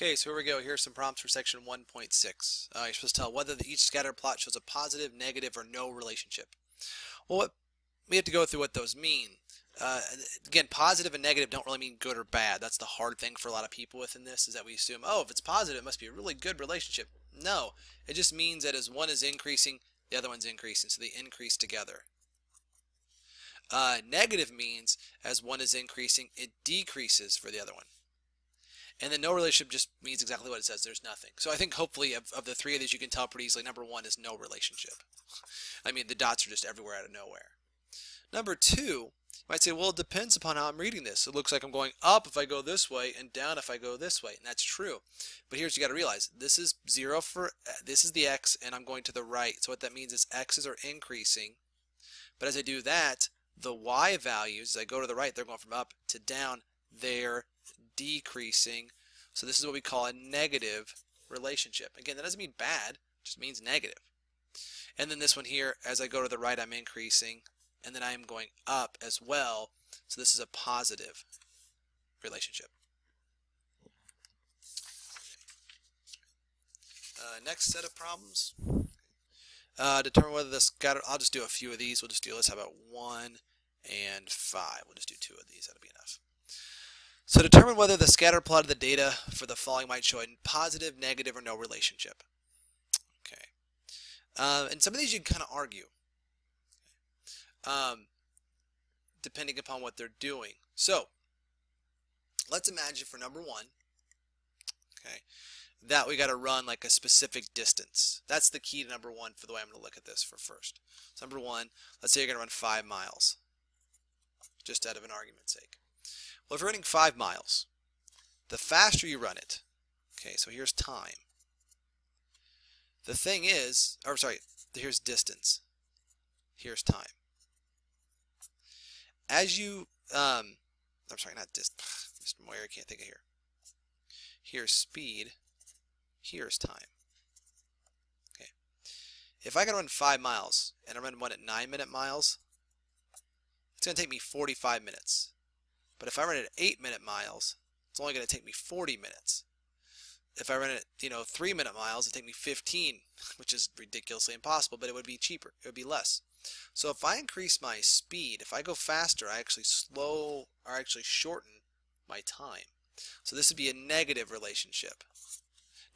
Okay, so here we go. Here's some prompts for section 1.6. You're supposed to tell whether each scatter plot shows a positive, negative, or no relationship. Well, we have to go through what those mean. Again, positive and negative don't really mean good or bad. That's the hard thing for a lot of people within this, is that we assume, oh, if it's positive, it must be a really good relationship. No, it just means that as one is increasing, the other one's increasing, so they increase together. Negative means as one is increasing, it decreases for the other one. And then no relationship just means exactly what it says. There's nothing. So I think hopefully of the three of these you can tell pretty easily. Number one is no relationship. I mean, the dots are just everywhere out of nowhere. Number two, you might say, well, it depends upon how I'm reading this. It looks like I'm going up if I go this way and down if I go this way. And that's true. But here's what you got to realize. This is 0 for, this is the x, and I'm going to the right. So what that means is x's are increasing. But as I do that, the y values, as I go to the right, they're going from up to down. They're decreasing. So this is what we call a negative relationship. Again, that doesn't mean bad, it just means negative. And then this one here, as I go to the right, I'm increasing, and then I am going up as well. So this is a positive relationship. Next set of problems. Determine whether the scatter, I'll just do a few of these. We'll just do, let's have about 1 and 5. We'll just do 2 of these. That'll be enough. So determine whether the scatter plot of the data for the following might show a positive, negative, or no relationship. Okay. And some of these you can kind of argue, depending upon what they're doing. So let's imagine for number 1, okay, that we got to run like a specific distance. That's the key to number 1 for the way I'm going to look at this for first. So number 1, let's say you're going to run 5 miles, just out of an argument's sake. Well, if you're running 5 miles, the faster you run it, okay, so here's time. The thing is, or sorry, here's distance. Here's time. As you, I'm sorry, not distance, Mr. Moyer, I can't think of here. Here's speed. Here's time. Okay. If I can run 5 miles and I run one at 9-minute miles, it's going to take me 45 minutes. But if I run it at 8-minute miles, it's only going to take me 40 minutes. If I run it at 3-minute miles, it'd take me 15, which is ridiculously impossible, but it would be cheaper. It would be less. So if I increase my speed, if I go faster, I actually shorten my time. So this would be a negative relationship.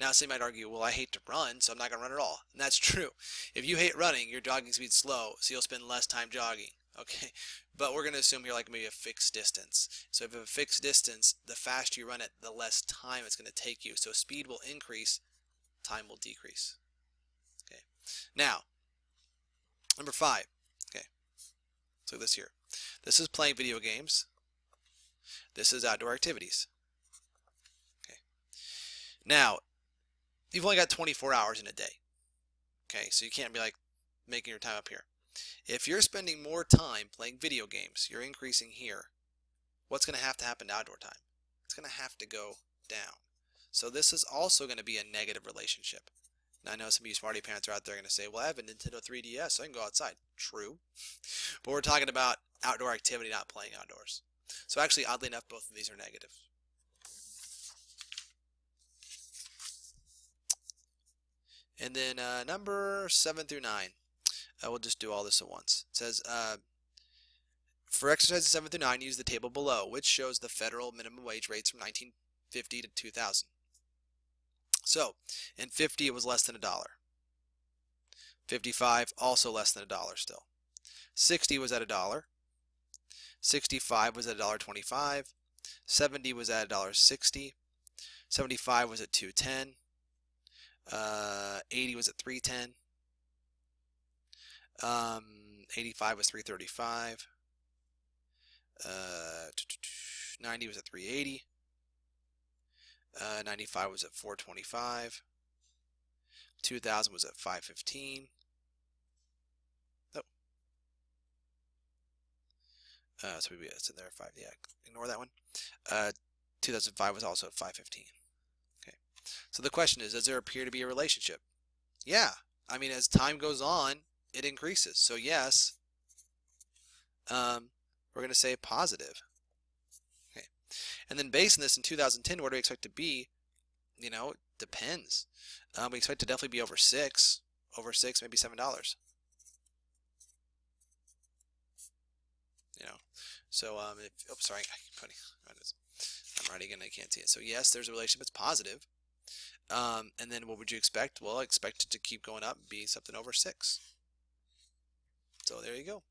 Now, some might argue, well, I hate to run, so I'm not going to run at all. And that's true. If you hate running, your jogging speed's slow, so you'll spend less time jogging. Okay, but we're going to assume here like maybe a fixed distance. So if you have a fixed distance, the faster you run it, the less time it's going to take you. So speed will increase, time will decrease. Okay, now, number 5. Okay, so this here. This is playing video games. This is outdoor activities. Okay, now, you've only got 24 hours in a day. Okay, so you can't be like making your time up here. If you're spending more time playing video games, you're increasing here. What's going to happen to outdoor time? It's going to have to go down. So this is also going to be a negative relationship. Now I know some of you smarty pants are out there going to say, well, I have a Nintendo 3DS, so I can go outside. True. But we're talking about outdoor activity, not playing outdoors. So actually, oddly enough, both of these are negative. And then number 7 through 9. We'll just do all this at once. It says, for exercises 7 through 9, use the table below, which shows the federal minimum wage rates from 1950 to 2000. So, in 50, it was less than $1. 55, also less than $1 still. 60 was at $1. 65 was at $1.25. 70 was at $1.60. 75 was at $2.10. 80 was at $3.10. 85 was $3.35. 90 was at $3.80. 95 was at $4.25. 2000 was at $5.15. Oh. So maybe it's in there 5. Yeah, ignore that one. 2005 was also at $5.15. Okay. So the question is, does there appear to be a relationship? Yeah. I mean, as time goes on, it increases. So yes, we're going to say positive. Okay. And then based on this, in 2010, where do we expect to be you know, depends. We expect to definitely be over 6. Over 6, maybe $7. You know, so sorry, I'm writing and I can't see it. So yes, there's a relationship. It's positive. And then what would you expect? Well, I expect it to keep going up and be something over 6. So there you go.